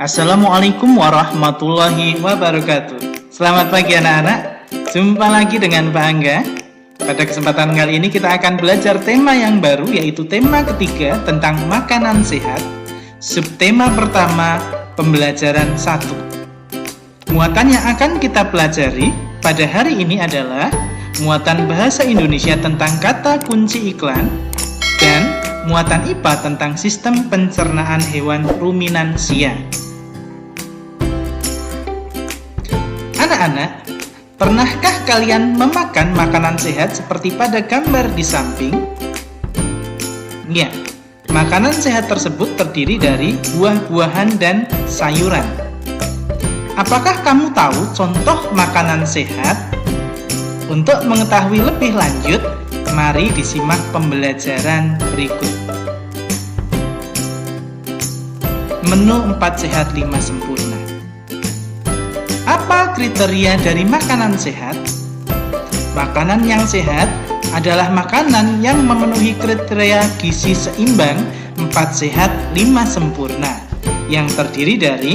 Assalamualaikum warahmatullahi wabarakatuh. Selamat pagi anak-anak. Jumpa lagi dengan Pak Angga. Pada kesempatan kali ini kita akan belajar tema yang baru, yaitu tema ketiga tentang makanan sehat. Subtema pertama, pembelajaran 1. Muatan yang akan kita pelajari pada hari ini adalah muatan bahasa Indonesia tentang kata kunci iklan dan muatan IPA tentang sistem pencernaan hewan ruminansia. Anak-anak, pernahkah kalian memakan makanan sehat seperti pada gambar di samping? Ya, makanan sehat tersebut terdiri dari buah-buahan dan sayuran. Apakah kamu tahu contoh makanan sehat? Untuk mengetahui lebih lanjut, mari disimak pembelajaran berikut. Menu 4 sehat 5 sempurna. Apa kriteria dari makanan sehat? Makanan yang sehat adalah makanan yang memenuhi kriteria gizi seimbang 4 sehat 5 sempurna, yang terdiri dari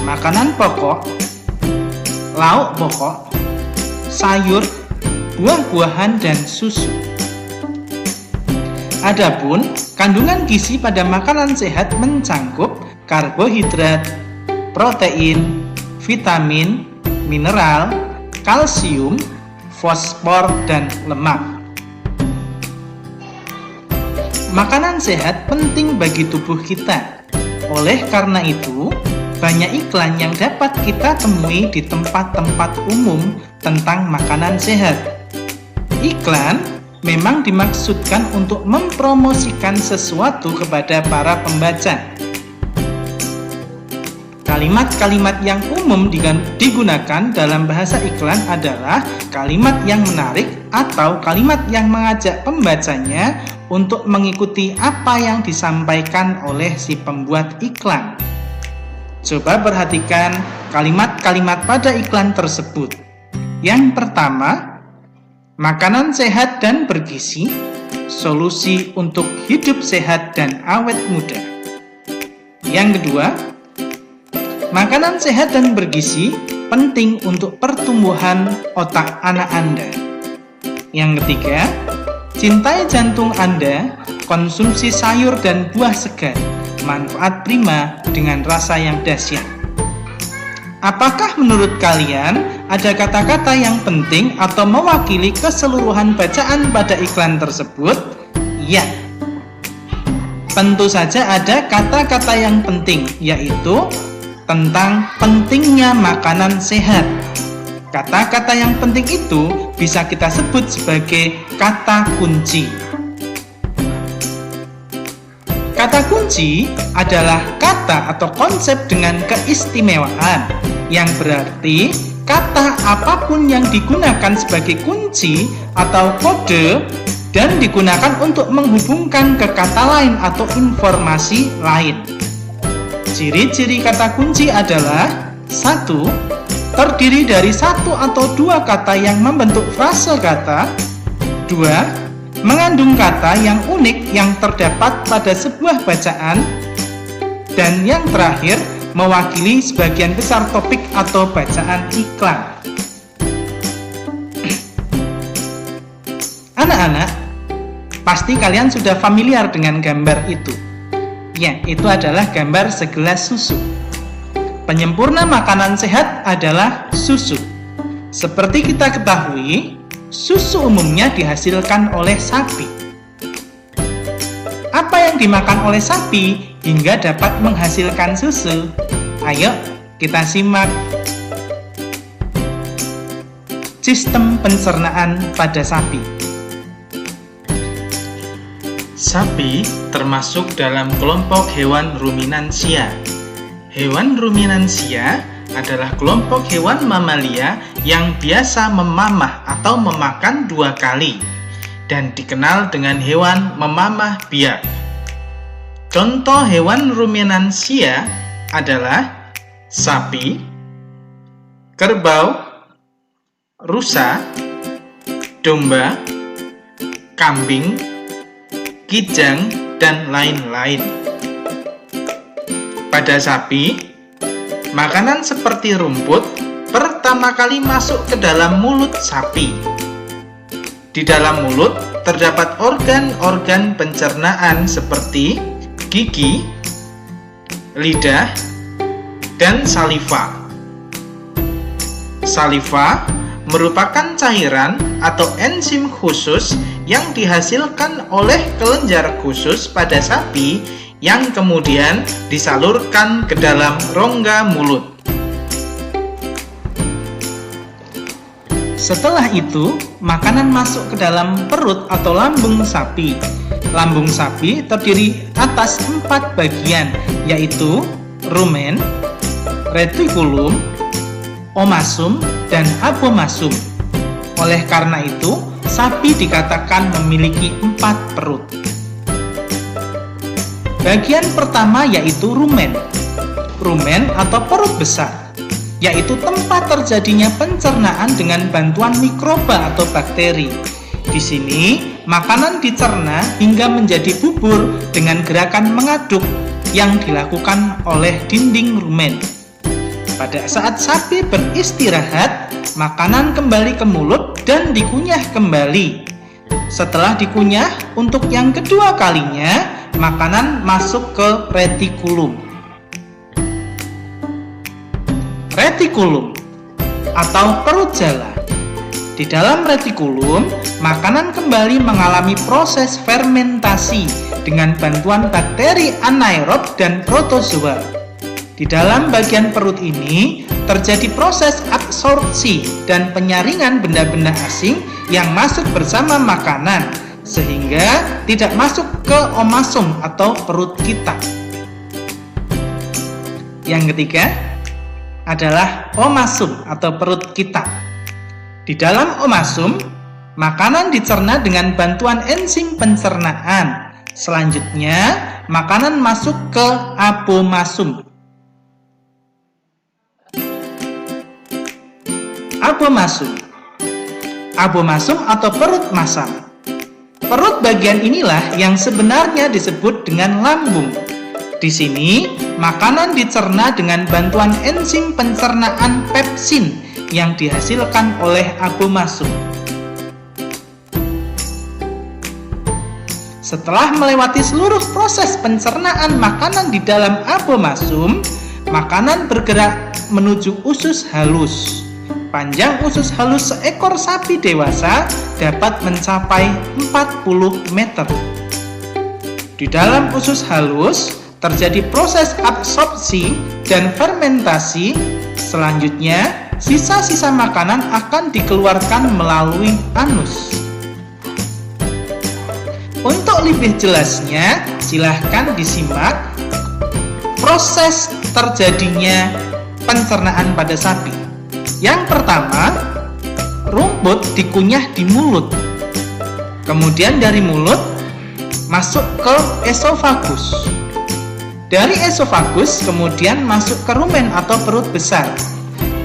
makanan pokok, lauk pokok, sayur, buah-buahan, dan susu. Adapun kandungan gizi pada makanan sehat mencangkup karbohidrat, protein, vitamin, mineral, kalsium, fosfor, dan lemak. Makanan sehat penting bagi tubuh kita. Oleh karena itu, banyak iklan yang dapat kita temui di tempat-tempat umum tentang makanan sehat. Iklan memang dimaksudkan untuk mempromosikan sesuatu kepada para pembaca. Kalimat-kalimat yang umum digunakan dalam bahasa iklan adalah kalimat yang menarik atau kalimat yang mengajak pembacanya untuk mengikuti apa yang disampaikan oleh si pembuat iklan. Coba perhatikan kalimat-kalimat pada iklan tersebut. Yang pertama, makanan sehat dan bergizi, solusi untuk hidup sehat dan awet muda. Yang kedua, makanan sehat dan bergizi penting untuk pertumbuhan otak anak Anda. Yang ketiga, cintai jantung Anda, konsumsi sayur dan buah segar, manfaat prima dengan rasa yang dahsyat. Apakah menurut kalian ada kata-kata yang penting atau mewakili keseluruhan bacaan pada iklan tersebut? Ya, tentu saja ada kata-kata yang penting, yaitu tentang pentingnya makanan sehat. Kata-kata yang penting itu bisa kita sebut sebagai kata kunci. Kata kunci adalah kata atau konsep dengan keistimewaan, yang berarti kata apapun yang digunakan sebagai kunci atau kode dan digunakan untuk menghubungkan ke kata lain atau informasi lain. Ciri-ciri kata kunci adalah 1. Terdiri dari 1 atau 2 kata yang membentuk frase kata. 2. Mengandung kata yang unik yang terdapat pada sebuah bacaan. Dan yang terakhir, mewakili sebagian besar topik atau bacaan iklan. Anak-anak, pasti kalian sudah familiar dengan gambar itu. Ya, itu adalah gambar segelas susu. Penyempurna makanan sehat adalah susu. Seperti kita ketahui, susu umumnya dihasilkan oleh sapi. Apa yang dimakan oleh sapi hingga dapat menghasilkan susu? Ayo, kita simak. Sistem pencernaan pada sapi. Sapi termasuk dalam kelompok hewan ruminansia. Hewan ruminansia adalah kelompok hewan mamalia yang biasa memamah atau memakan 2 kali dan dikenal dengan hewan memamah biak. Contoh hewan ruminansia adalah sapi, kerbau, rusa, domba, kambing, kijang, dan lain-lain. Pada sapi, Makanan seperti rumput pertama kali masuk ke dalam mulut sapi. Di dalam mulut terdapat organ-organ pencernaan seperti gigi, lidah, dan saliva. Saliva merupakan cairan atau enzim khusus yang dihasilkan oleh kelenjar khusus pada sapi yang kemudian disalurkan ke dalam rongga mulut. Setelah itu, makanan masuk ke dalam perut atau lambung sapi. Lambung sapi terdiri atas 4 bagian, yaitu rumen, retikulum, omasum, dan abomasum. Oleh karena itu, sapi dikatakan memiliki 4 perut. Bagian pertama yaitu rumen. Rumen atau perut besar, yaitu tempat terjadinya pencernaan dengan bantuan mikroba atau bakteri. Di sini, makanan dicerna hingga menjadi bubur dengan gerakan mengaduk yang dilakukan oleh dinding rumen. Pada saat sapi beristirahat, makanan kembali ke mulut dan dikunyah kembali. Setelah dikunyah, untuk yang kedua kalinya, makanan masuk ke retikulum. Retikulum atau perut jala. Di dalam retikulum, makanan kembali mengalami proses fermentasi dengan bantuan bakteri anaerob dan protozoa. Di dalam bagian perut ini terjadi proses absorpsi dan penyaringan benda-benda asing yang masuk bersama makanan, sehingga tidak masuk ke omasum atau perut kita. Yang ketiga adalah omasum atau perut kita. Di dalam omasum, makanan dicerna dengan bantuan enzim pencernaan. Selanjutnya, makanan masuk ke abomasum. Abomasum atau perut masam. Perut bagian inilah yang sebenarnya disebut dengan lambung. Di sini, makanan dicerna dengan bantuan enzim pencernaan pepsin yang dihasilkan oleh abomasum. Setelah melewati seluruh proses pencernaan makanan di dalam abomasum, makanan bergerak menuju usus halus. Panjang usus halus seekor sapi dewasa dapat mencapai 40 meter. Di dalam usus halus terjadi proses absorpsi dan fermentasi. Selanjutnya, sisa-sisa makanan akan dikeluarkan melalui anus. Untuk lebih jelasnya, silahkan disimak proses terjadinya pencernaan pada sapi. Yang pertama, rumput dikunyah di mulut. Kemudian dari mulut masuk ke esofagus. Dari esofagus kemudian masuk ke rumen atau perut besar.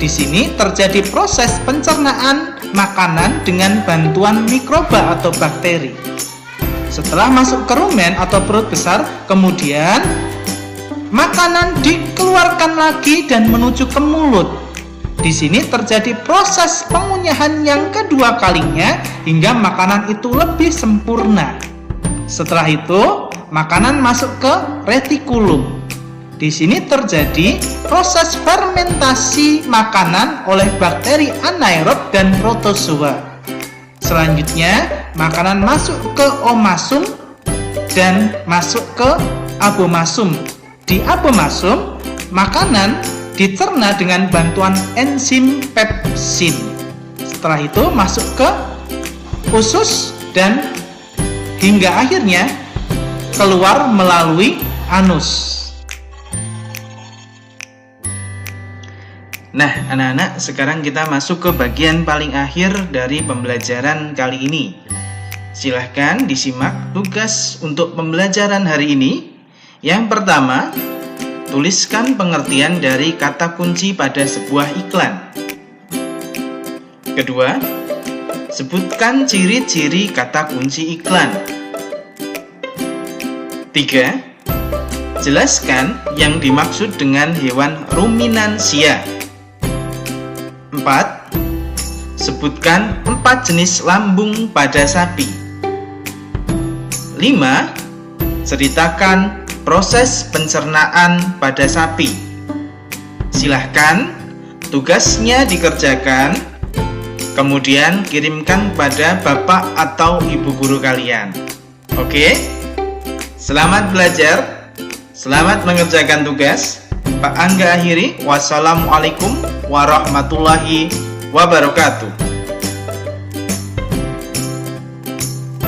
Di sini terjadi proses pencernaan makanan dengan bantuan mikroba atau bakteri. Setelah masuk ke rumen atau perut besar, kemudian makanan dikeluarkan lagi dan menuju ke mulut. Di sini terjadi proses pengunyahan yang kedua kalinya hingga makanan itu lebih sempurna. Setelah itu, makanan masuk ke retikulum. Di sini terjadi proses fermentasi makanan oleh bakteri anaerob dan protozoa. Selanjutnya, makanan masuk ke omasum dan masuk ke abomasum. Di abomasum, makanan dicerna dengan bantuan enzim pepsin. Setelah itu masuk ke usus dan hingga akhirnya keluar melalui anus. Nah, anak-anak, sekarang kita masuk ke bagian paling akhir dari pembelajaran kali ini. Silahkan disimak tugas untuk pembelajaran hari ini. Yang pertama, tuliskan pengertian dari kata kunci pada sebuah iklan. Kedua, sebutkan ciri-ciri kata kunci iklan. 3. Jelaskan yang dimaksud dengan hewan ruminansia. 4. Sebutkan 4 jenis lambung pada sapi. 5. Ceritakan proses pencernaan pada sapi. Silahkan tugasnya dikerjakan, kemudian kirimkan pada bapak atau ibu guru kalian. Oke? Selamat belajar, selamat mengerjakan tugas. Pak Angga akhiri. Wassalamualaikum warahmatullahi wabarakatuh.